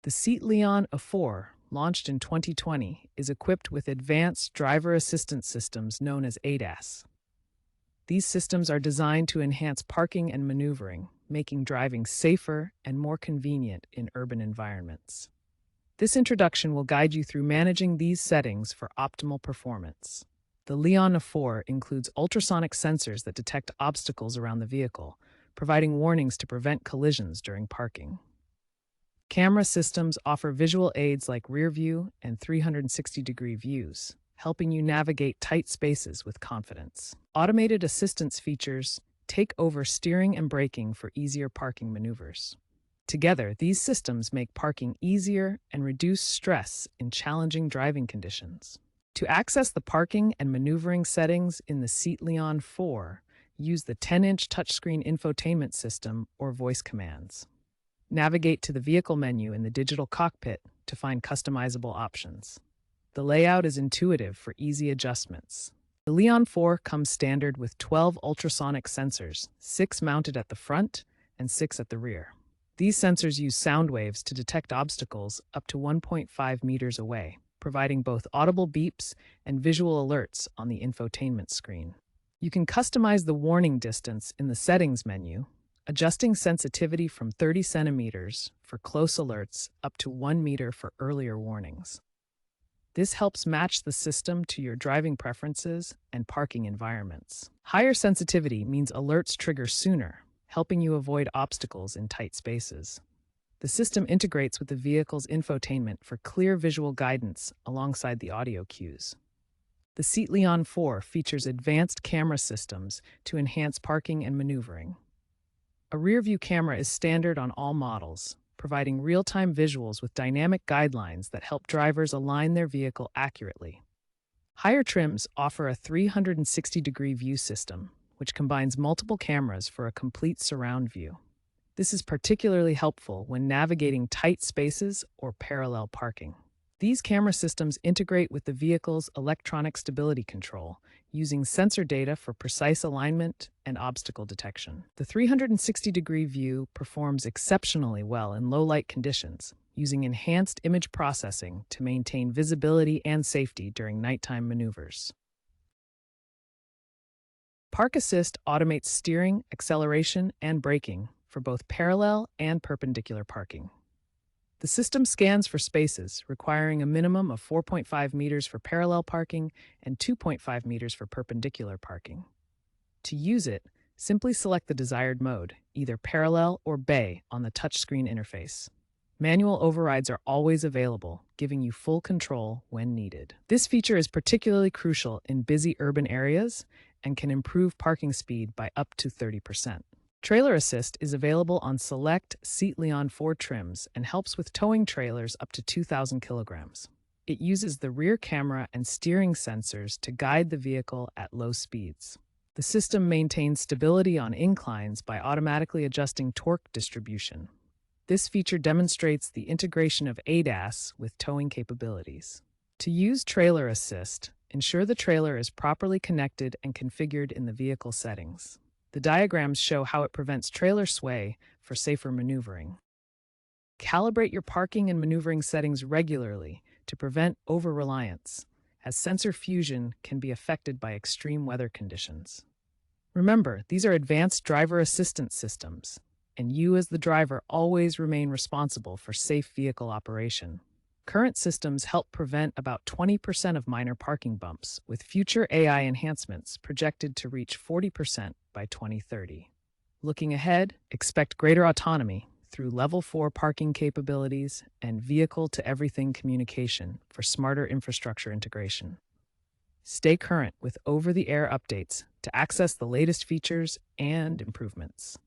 The Seat Leon A4, launched in 2020, is equipped with advanced driver assistance systems known as ADAS. These systems are designed to enhance parking and maneuvering, making driving safer and more convenient in urban environments. This introduction will guide you through managing these settings for optimal performance. The Leon A4 includes ultrasonic sensors that detect obstacles around the vehicle, providing warnings to prevent collisions during parking. Camera systems offer visual aids like rear view and 360-degree views, helping you navigate tight spaces with confidence. Automated assistance features take over steering and braking for easier parking maneuvers. Together, these systems make parking easier and reduce stress in challenging driving conditions. To access the parking and maneuvering settings in the Seat Leon 4, use the 10-inch touchscreen infotainment system or voice commands. Navigate to the vehicle menu in the digital cockpit to find customizable options. The layout is intuitive for easy adjustments. The Leon 4 comes standard with 12 ultrasonic sensors, 6 mounted at the front and 6 at the rear. These sensors use sound waves to detect obstacles up to 1.5 meters away, providing both audible beeps and visual alerts on the infotainment screen. You can customize the warning distance in the settings menu, adjusting sensitivity from 30 centimeters for close alerts up to 1 meter for earlier warnings. This helps match the system to your driving preferences and parking environments. Higher sensitivity means alerts trigger sooner, helping you avoid obstacles in tight spaces. The system integrates with the vehicle's infotainment for clear visual guidance alongside the audio cues. The Seat Leon 4 features advanced camera systems to enhance parking and maneuvering. A rear-view camera is standard on all models, providing real-time visuals with dynamic guidelines that help drivers align their vehicle accurately. Higher trims offer a 360-degree view system, which combines multiple cameras for a complete surround view. This is particularly helpful when navigating tight spaces or parallel parking. These camera systems integrate with the vehicle's electronic stability control, using sensor data for precise alignment and obstacle detection. The 360-degree view performs exceptionally well in low-light conditions, using enhanced image processing to maintain visibility and safety during nighttime maneuvers. Park Assist automates steering, acceleration, and braking for both parallel and perpendicular parking. The system scans for spaces, requiring a minimum of 4.5 meters for parallel parking and 2.5 meters for perpendicular parking. To use it, simply select the desired mode, either parallel or bay, on the touchscreen interface. Manual overrides are always available, giving you full control when needed. This feature is particularly crucial in busy urban areas and can improve parking speed by up to 30%. Trailer Assist is available on select Seat Leon 4 trims and helps with towing trailers up to 2,000 kilograms. It uses the rear camera and steering sensors to guide the vehicle at low speeds. The system maintains stability on inclines by automatically adjusting torque distribution. This feature demonstrates the integration of ADAS with towing capabilities. To use Trailer Assist, ensure the trailer is properly connected and configured in the vehicle settings. The diagrams show how it prevents trailer sway for safer maneuvering. Calibrate your parking and maneuvering settings regularly to prevent over-reliance, as sensor fusion can be affected by extreme weather conditions. Remember, these are advanced driver assistance systems, and you as the driver always remain responsible for safe vehicle operation. Current systems help prevent about 20% of minor parking bumps, with future AI enhancements projected to reach 40% by 2030. Looking ahead, expect greater autonomy through Level 4 parking capabilities and vehicle-to-everything communication for smarter infrastructure integration. Stay current with over-the-air updates to access the latest features and improvements.